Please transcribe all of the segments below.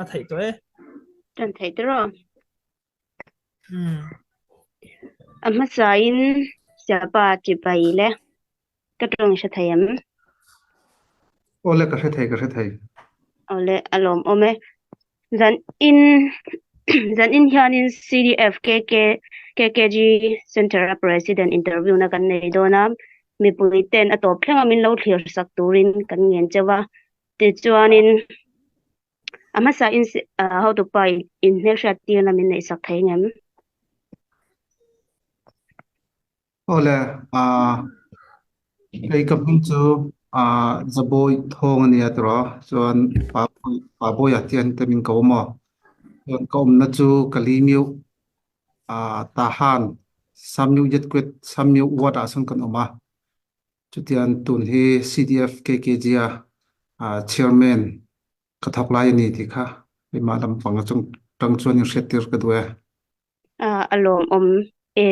thấy tôi. Trần thấy đó rồi. Ừ. Amma sain siapa cipai le kadrong sa thayam Ole ka se thei ole alom ome zan in zan in hianin CDF KKG Center President interview na kan nei dona mi puiten atop thlenga min lo thlir sak turin kan ngen chawa ti chuanin amma sa in how to pai in hmel sha ti na min nei sak thai ngam ole a ei ka hung chu a zaboi thong ani atro chuan pa boya tian te min ko mo chuan ko na chu kalimiu tahan samyu yet kwet samyu wada sun kan oma chutian tun hi CDF KKG chairman kathok lai ni ti kha ma lam pang chung tang chuan ni hretir ka duai alom om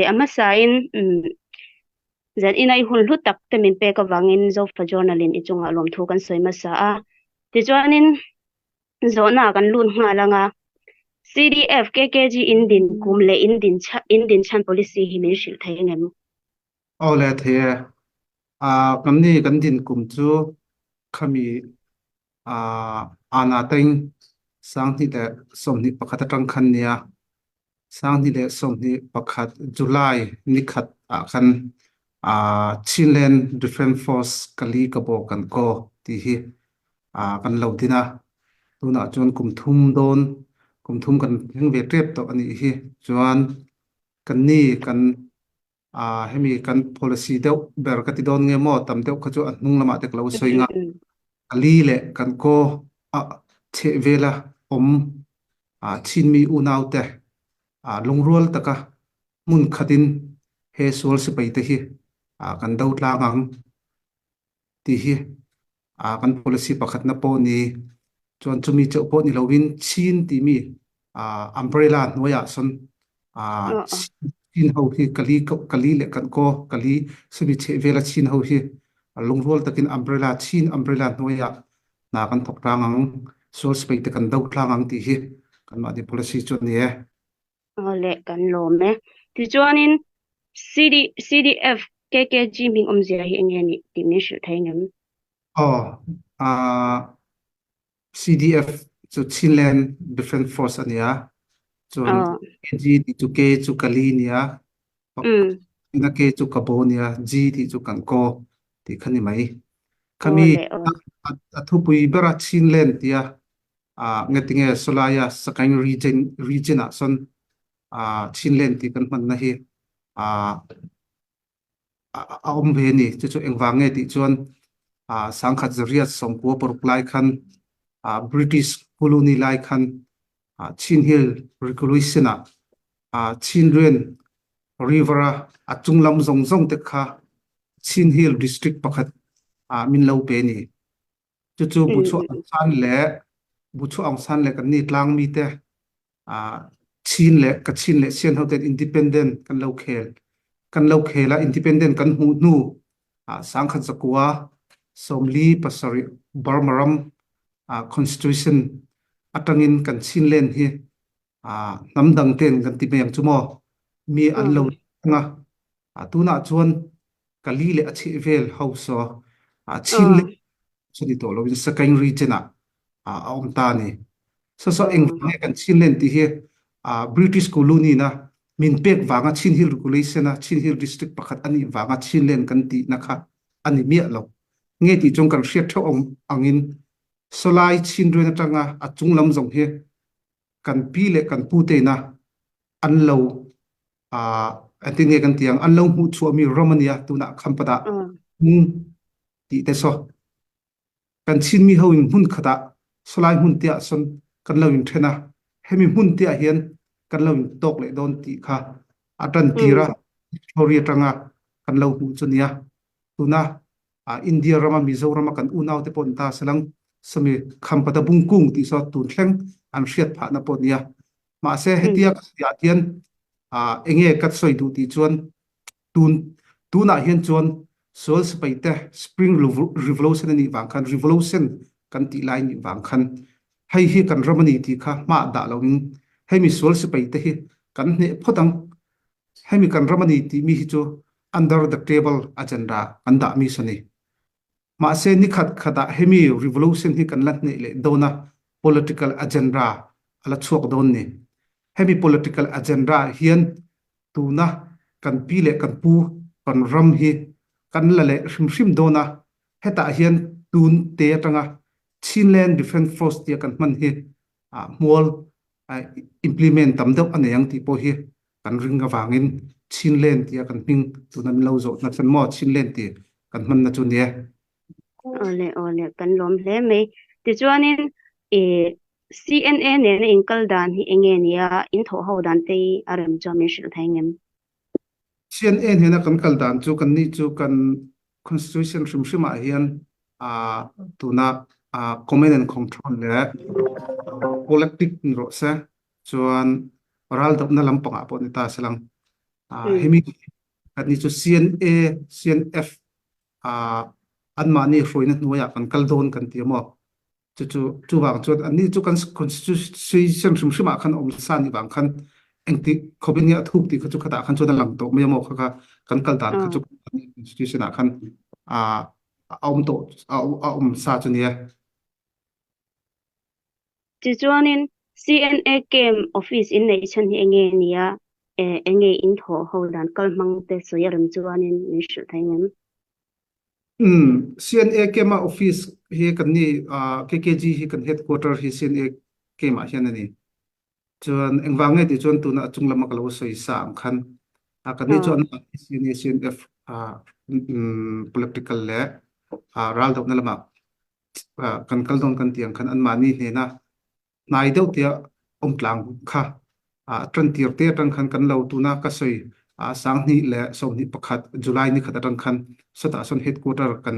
amma sa in zan inai hun hlu tak te min pe ka wangin zo fa journalin i chunga lom thu kan soima sa a ti chuanin zo na kan lun nga langa CDF KKG indin kumle indin chan policy hi min shil thai ngem ole the kamni kan din kum chu khami ana teng sang ni le som ni pakhat atang khan nia sang ni le som ni pakhat July ni khat a khan Chilean Defense Force kali ka bo kan ko ti hi kan lo dina tuna chuan kum thum kan heng ve trep to ani hi chuan kan ni kan hemi kan policy deuh ber ka ti don nge mo tam deuh kha chu an hnung lama tek lo soi nga ali le kan ko a che vela om chin mi u nau te lungrual taka mun khatin he sol se pai te hi kan dau tlang ang ti hi kan policy pakhat na po ni chuan chumi chau po ni lovin chin ti mi umbrella noya son ờ ờ chin ho hi kali le kan ko kali sumi che vela chin ho hi lungrual takin umbrella noya na kan thok tang ang sol se pai te kan dau tlang ang ti hi kan ma di policy chuan ni e le kan lo me ti chuanin CDF KKG min om zia hi engen ni ti min shil thai ngem oh CDF chu Chilean Defense Force ania chuan ờ KG ti chu ke chu kali nia um ina ke chu kabo nia G ti chu kan ko ti khani mai khami le athu pui bera Chilean tia ngetinge solaya sakang region a son Chilean ti kan man na hi a om ve ni chu chu engwange ti chuan sangkhat zariat sompu por lai khan British colony lai khan Chin Hill Regulation Chin Ren River achunglam zong zong te kha Chin Hill district pakhat min lo pe ni chu chu bu chu ang san le kan ni tlang mi te Chin le sian ho te independent kan lo khela independent kan hu nu sangkhat zakua somli pasari barmaram constitution atangin kan chin len hi namdang ten kan ti mem chumo mi an lo nga tuna chuan kali le achi vel ho so chin le ờ chuni to lo in second region om ta ni so ờ eng kan chin len ti hi British colony na min pek wanga Chin Hill regulation Chin Hill district pakhat ani wanga chin len kan ti na kha ani mi lo nge ti chong kan hriat tho angin solai chin ren atanga achunglam zong he kan pi le kan pu te na an lo a anting kan tiang an lo hu chu mi romania tuna khampada ờ ti te so kan chin mi ho in hun khata solai hun tia son kan lo in thena hemi hun tia hian kan lo in tok le don ti kha atan tira gloria tanga kan lo hu chunia tuna India rama Mizoram kan unaw te pon ta salang sami khampada bungkung ti so tun thleng an hriat pha na pon ya ma se hetia ya tian enge kat soi du ti chuan tun tuna hian chuan sol spaite spring revolution ni wang khan revolution kan ti lai ni wang khan hay hi kan ramani ti kha ma da lovin hemi sual se pai te hi kan ne phodang hemi kan ramani ti mi hi chu under the table agenda kan da mi sani ma se ni khat khada hemi revolution hi kan lat ne le dona political agenda ala chuak don ni hemi political agenda hian tuna kan pi le kan pu kan ram hi kan la le hrim dona heta hian tun te atanga Chinland Defence Force tia kan man hi mual implement tam deuh ane yang ti po hi kan ring awangin Chinland tia kan hing tunan lo zo na chan mo Chinland ti kan man na chu ne ole kan lom hle mai ti chuanin e CNA ne na inkal dan hi enge nia in tho ho dan te aram chamin shil thaingem CNN hena kan kal dan chu kan ni chu kan constitution hrim hrim a hian tuna command and control le collective ro se chuan ral dap na lampang a pon ta selang hemi kan ni chu CNA CNF an mani hroina nuaya kan kal don kan ti mo chu wang chu an ni chu kan constitution hrim hrim a khan om san ni wang khan engti khobinia thuk ti khachu khata khan chu na lang to me mo kha kan kal dan khachu constitution a khan om to om sa chu ne ti chuanin CNA kem office in nei chan hi enge nia enge in tho ho dan kal mang te so yaram chuanin min shil thaingem CNA kema office hi kan ni KKG hi kan headquarter hi CNA kema hian ani chuan engwange ti chuan tuna chung lama kalo soi sam khan kan ni chuan CNA CNF political le ral dok na lama kan kal don kan tiang khan an mani he na nai deuh tia om tlang kha tran tir te tang khan kan lo tuna ka soi sang ni le som ni pakhat July ni khata tang khan sata son headquarter kan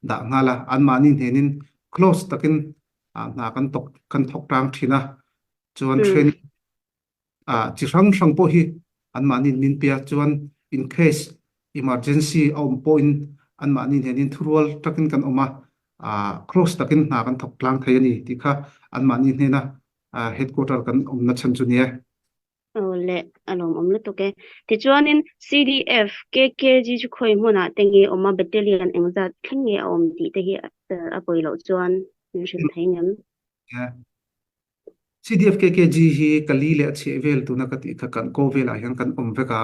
da ngala an mani henin close takin na kan thok tang thina chuan training chi rang po hi an mani min pia chuan in case emergency om point an mani henin thurual takin kan oma close takin na kan thok tlang thai ani ti kha an mani hena headquarter kan om na chan chu ne ole alom omlu to ke ti chuanin CDF KKG chu khoi hmuna tengi oma battalion engza thinge om ti te hi apoi lo chuan min shil thaingem CDF KKG hi kali le chi vel tu na ka ti kha kan ko vela hian kan om veka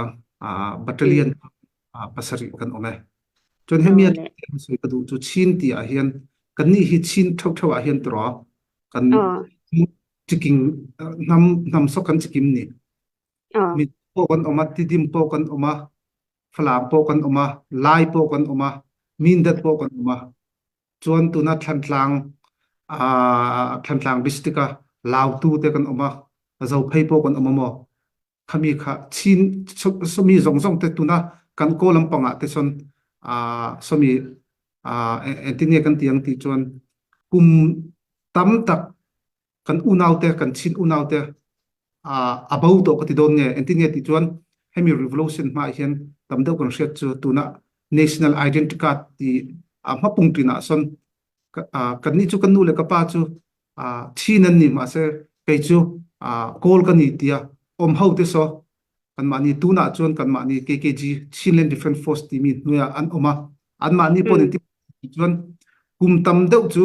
battalion pasari kan ome chon hemian soi ka du chu chin ti a hian kan ni hi chin thok thok a hian tro kan chiking nam so kan chikim ni mi po kan oma ti dim po kan oma flam po kan oma lai po kan oma min dat po kan oma chuan tu na thlan tlang districta lao tu te kan oma zo phei po kan oma mo khami kha chin somi zong zong te tu na kan ko lampanga te son somi entinge kan tiang ti chuan kum tam tak kan unau te kan chin unau te abau to ka ti don nge entinge ti chuan hemi revolution ma hian tam deuh kan hriat chu tuna national identity card ti ma pungtina son kan ni chu kan nu le ka pa chu thinan ni ma se pe chu kol kan ni tia om ho te so kan ma ni tuna chuan kan ma ni KKG Chinland Defence Force ti mi nuya an oma an ma ni pon ti chuan kum tam deuh chu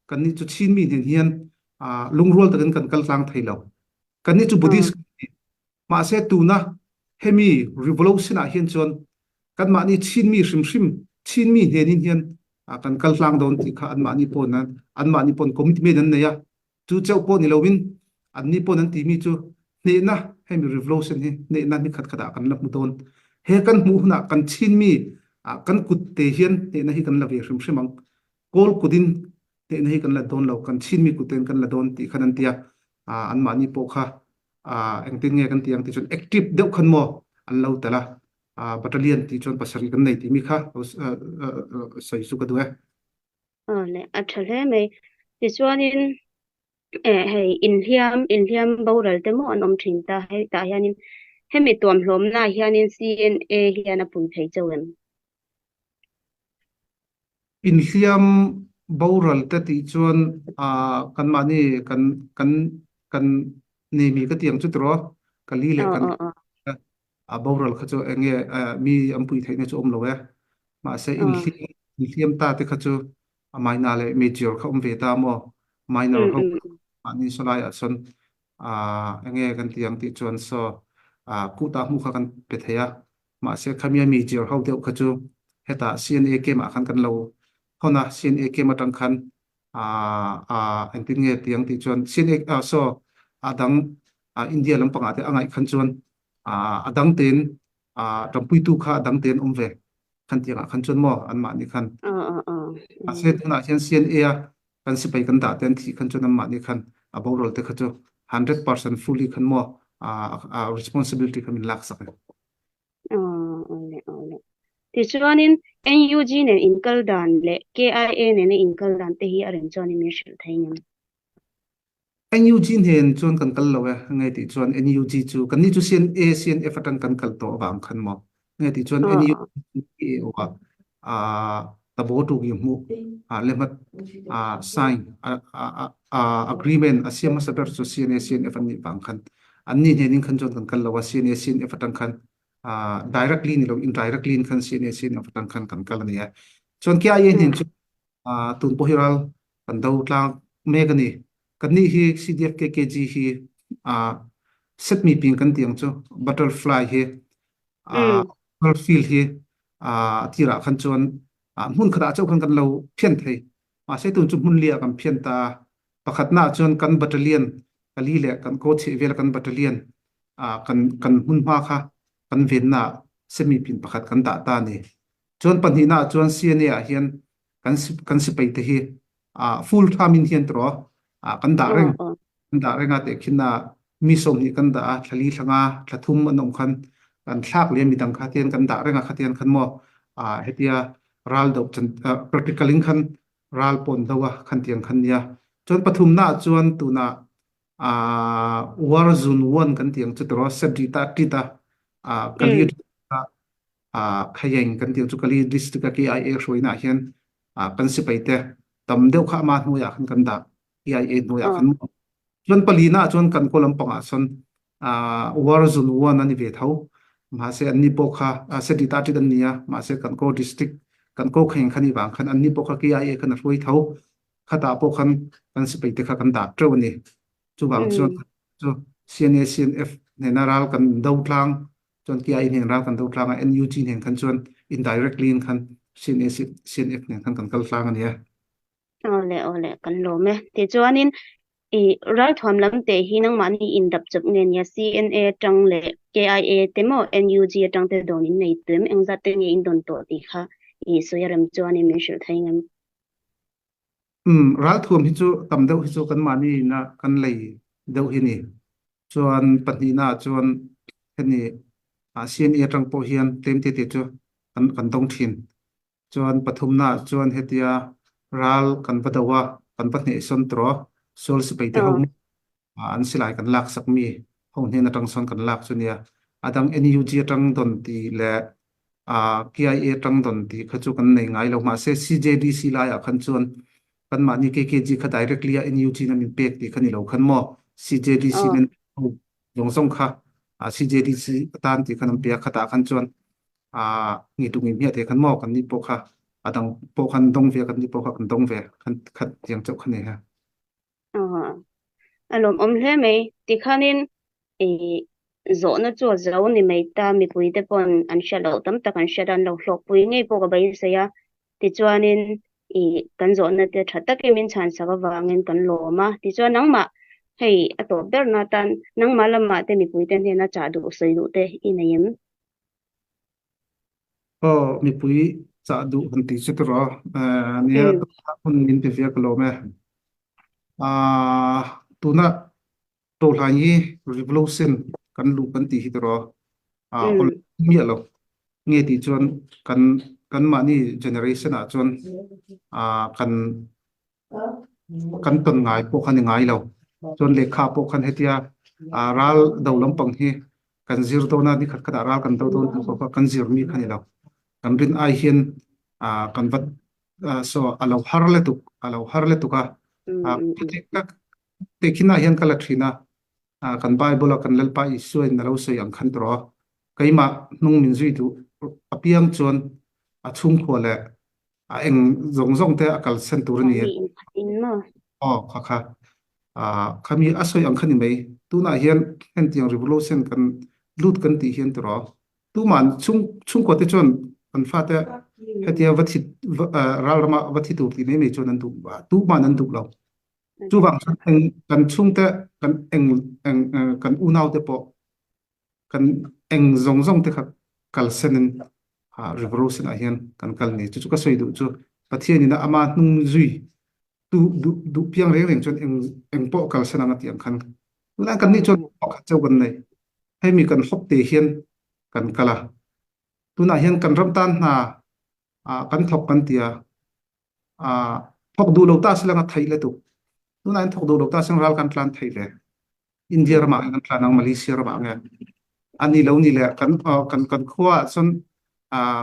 kan ni chu chin mi nen hian lungrol takan kan kal tlang thailo kan ni chu Buddhist ma se tuna hemi revolution a hian chuan kan ma ni chin mi hrim chin mi henin hian kan kal tlang don ti kha an ma ni pon commitment an neya chu chau po ni lovin an ni pon an ti mi chu ne na hemi revolution hi ne na ni khat khada kan la mu don he kan mu na kan chin mi kan kut te hian ne na hi kan la ve hrim hrimang kol kudin ne na hi kan la don lo kan chin mi kuten kan la don ti khanan tia an ma ni po kha engtin nge kan tiang ti chun active deuh khan mo an lo tala battalion ti chon pasari kan nei ti mi kha sai su ka duwe le athale mai ti chuanin hei inhliam boral te mo an om thin ta hei ta hianin hemi tuam hlom na hianin CNA hian a pun thei chawem in hliam boral te ti chuan kan mani kan nei mi ka tiang chu tro kali le kan ờ boral kha chu enge mi ampui theina chu om lo ya ma se ờ in thiam ta te kha chu maina le major kha om ve ta mo minor ho ừ ani solai a chon enge kan tiang ti chuan so ku ta mu kha kan pe theya ma se khamia major ho deuh kha chu heta CNA ke ma khan kan lo hona CNA ke ma tang khan anh tin nghe tiếng thì chuan CNA so adang India lampang ate angai khan chuan adang ten trong pui tu kha adang ten om ve khan tiang khan chuan mo an ma ni khan ase ừ tuna hian CNA kan si pai kan da ten thi khan chuan an ma ni khan aborol te kha chu 100% fully khan mo responsibility khan min lak sak ole ti chuanin NUG ne inkal dan le KIA ne inkal dan te hi aren chuanin mi hriat theih ngam NUG hen chuan kan kal lo ngai ti chuan NUG chu kan ni chu CNA CNF atang kan kal to wang khan mo ngai ti chuan NUG e wa tabo tu gi mu lemat sign agreement asiam saber chu CNA CNF an ni wang khan an ni henin khan chuan kan kal lo wa CNA CNF atang khan directly ni lo indirectly in khan CNA CNF atang khan kan kal ni ya chuan kya yen hin chu tun pohiral kan do tlang me gani kan ni hi CDF KKG hi set mi ping kan tiang chu butterfly hi ừ field hi tira khan chuan mun khada chau khan kan lo phian thei se tun chu mun lia kan phian ta pakhat na chuan kan battalion kali le kan ko che vel kan battalion kan hun ma kha kan ven na semi pin pakhat kan da ta ni chuan panhi na chuan CNA a hian kan si pai te hi full time in hian tro kan da reng ờ kan da renga te khinna mi som ni kan da thali thanga thathum anom khan kan thlak le mi dang kha tian kan da renga khatian khan mo hetia ral do chan practical in khan ral pon dawa khan tiang khan nia chuan pathum na chuan tuna war zone 1 kan tiang chu tro sabjita tita kali ừ khayeng kan tiang chu kali district ka KIA hroina hian kan si paite tam deuh kha ma hnu ya khan kan da KIA hnu ya ờ khan chuan palina chuan kan ko lampanga son war zone 1 ani ve tho ma se anni po kha se ti ta ti dan nia ma se kan ko district kan ko kheng khani wang khan anni po kha KIA kan roi tho khata po khan kan si paite kha kan da tro ni chu wang chuan ừ chu CNA CNF ne na ral kan do tlang chuan KIA ne ral kan do tlang NUG ne khan chuan indirectly in khan CNA CNF ne khan kan kal tlang ania ole kan lo me ti chuanin i ral thom lam te hi nang mani in dap chup nge nia CNA tang le KIA temo NUG tang te donin nei tum engza te nge in don to ti kha i soyaram chuanin mi hriat theih ngam ral thuam hi chu tam deuh hi chu kan mani na kan lei deuh hi ni chuan pahnih na chuan heni CNA atang po hian tlem te chu kan dong thin chuan pathum na chuan hetia ral kan padawa kan pahnih son tro sol sipai te ờ ho an silai kan lak sak mi ho hnen atang son kan lak chunia adang NUG atang don ti le KIA atang don ti khachu kan nei ngai lo ma se CJDC la ya khan chuan kan ma ni KKG kha directly a NUG na min pek ti khani lo khan mo CJDC ờ nen yong song kha CJDC tan ti khanam pe khata khan chuan ngi tu ngi mi te khan mo kan ni po kha adang po khan dong ve kan ni po kha kan dong ve khan khat tiang chau khan ne ha ờ alom om hle mai ti khanin e zo na chu zo ni mai ta mi pui te pon an sha lo tam tak an sha dan lo hlok pui ngei po ka bai se ya ti chuanin i kan zo na te tha tak min chan sa ka wangin kan lo ma ti chuan nang ma hei a to ber na tan nang ma lama te mi pui te ne na cha du sei du te i na yem mi pui cha du han ti chu ro nia ừ hun min te via kalo me tuna to lai revolution kan lu kan ti hi ro hol ừ mi lo nge ti chuan kan kan ma ni generation a chuan kan kan ton ngai po khan ngai lo chuan lekha po khan hetia ral do lampang hi kan zir to na ni khat khat ral kan to to ko kan zir mi khani lo kan rin ai hian kan vat so alo harle tu ka patik tekina hian kala thina kan bible kan lalpa isuai na lo so yang khan tro kaima nung min zui tu apiang chon a chung khole a eng zong zong te akal sen tur ni mi in mo kha kha khami asoi ang khani mai tu na hian hen tiang revolution kan lut kan ti hian tro tu man chung ko te chon kan fa te hetia vathi ralrama vathi tu ti nei chon an tu ba tu man an tu lo chu wang eng kan chung te kan kan unau te po kan eng zong zong te khak kal senen revolution a hian kan kal ni chu ka soi du chu pathian ina ama hnung zui du piang reng reng chon eng po kal sena ngati ang khan la kan ni chon ka chau kan nei hemi kan hop te hian kan kala tuna hian kan ram tan na kan thok kan tia thok du lo ta silanga thai le tu tuna in thok du lo ta sang ral kan tlan thai le India rama kan tlan ang Malaysia rama nge ani lo ni le kan khwa son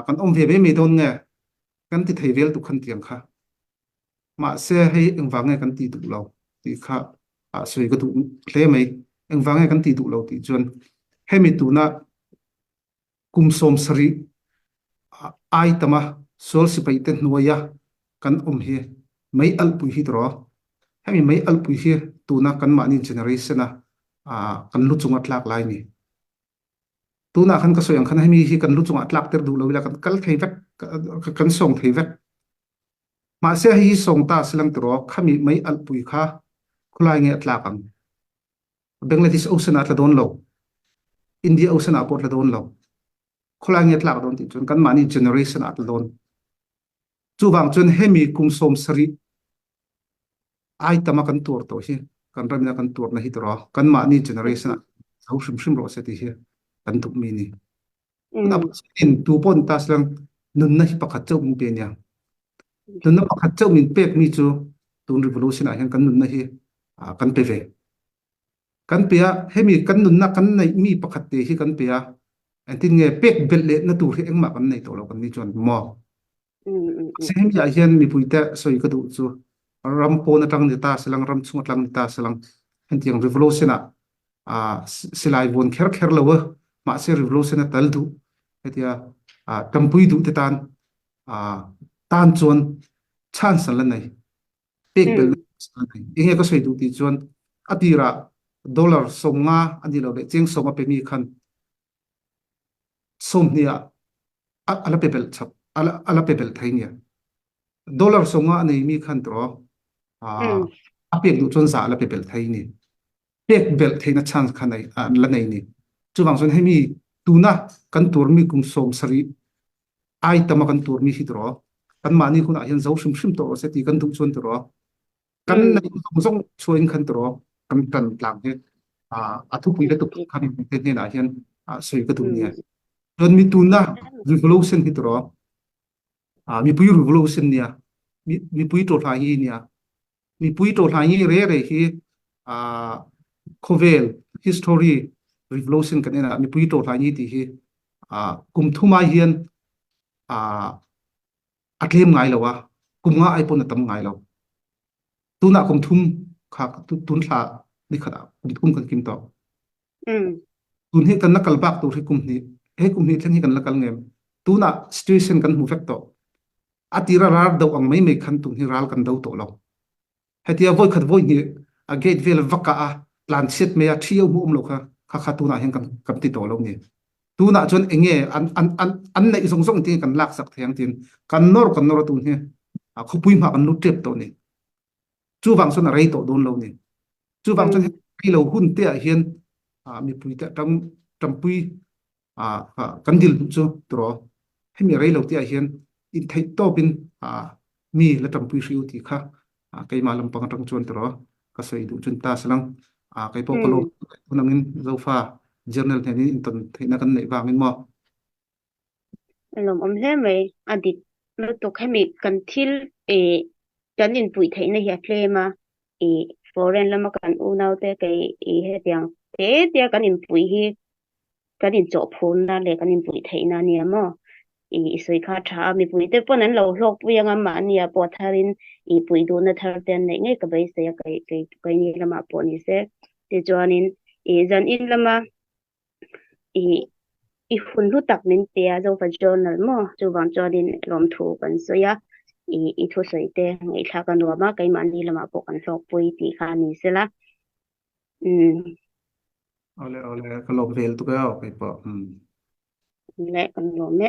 kan ve be me don nge kan ti thai vel tu khan tiang kha ma se hei engwange kan ti du lo ti kha sui ka tu hle mai engwange kan ti du lo ti chon hemi tu na kum som sari ai tama sol si pai te nuaya kan hi mai al pui hi tro hemi mai al pui hi tu na kan ma ni generation na kan lu chunga tlak lai ni tu na khan ka soyang khan hemi hi kan lu chunga tlak ter du lo la kan kal thei vek kan song thei vek ma se hi song ta silang tro khami mai al pui kha khulai nge tlakang Bangladesh ocean atla don lo India ocean aport la don lo khulai nge tlak don ti chun kan mani generation atla don chu wang chun hemi kum som sari ai tama kan tur to hi kan ramina kan tur na hi tro kan mani generation sau shim ro se ti hi kan tuk mi ni na in tu pon ta silang nun na hi pakhat chau min pe nya nun na pakhat chau min pek mi chu tun revolution a hian kan nun na hi kan pe ve kan pia hemi kan nun na kan nei mi pakhat te hi kan pia antin nge pek bel le na tur hi engma kan nei to lo kan ni chon mo sem ya hian mi puite soi ka du chu ram po na tang ni ta silang ram chung tlang ni ta silang antiang revolution silai von kher kher lo ma se revolution a tal du hetia tampui du te tan tan chon chance la nei pek bel inge ka soi du ti chon atira dollar songa ani lo be cheng songa pe mi khan somnia ala pebel chap ala pebel thainia dollar songa ani mi khan tro apek du chon sa ala pebel thaini pek bel thaina chance khanai la nei ni chuwang son hemi tuna kan tur mi kum som sari ai tama kan tur mi hi tro kan mani khuna hian zo shim to se ti kan du chon tro kan nei zong choin khan tro kan tan tlang he athu pui le tu khan te ne na hian soi ka tu ni don mi tuna revolution hi tro mi pui revolution nia mi pui to tha hi nia mi pui to tha hi re hi khovel history revolution kan ena mi pui to tha hi ti hi kum thuma hian atlem ngai lawa kum nga ai pon na tam ngai lo tuna kum thum kha tun tha ni khada kum thum kan kim to tun hi kan nakal bak to ri kum ni kum ni thang hi kan lakal ngem tuna situation kan hu vek to atira rar do ang mai khan tung hi ral kan do to lo hetia voi khat voi ni a gate vel vaka plan set me a thiau mu lo kha tuna hian kan ti to lo ni tuna chon enge an nei zong zong ti kan lak sak theng tin kan nor tu he khopui ma kan lu trep to ni chu wang son rei to don lo ni chu wang chon hi lo hun te a hian mi pui ta tam pui kan dil chu tro hemi rei lo ti a hian in thei to bin mi la tam pui riu ti kha kai ma lam pang tang chon tro ka sei du chun ta salang kai po palo unangin zofa journal theni in ton theina kan nei wangin mo lom om hle mai adit lo to khami kan thil kan in pui theina hi hle ma foreign lama kan u nau te kai he tiang te tia kan in pui hi kan in cho phun na le kan in pui theina ni mo i soi kha tha mi pui te pon an lo hlok pu yang ma nia po tharin i pui du na thar ten nei nge ka bai se kai ni lama po ni se te chuanin i zan in lama i i hun lu tak min te a zo fa journal mo chu wang chuanin lom thu kan so ya i thu soi te ngai thla kan wa ma kai man ni lama po kan hlok pui ti kha ni se la ole ole kalom vel tu ka ok po le kan lo me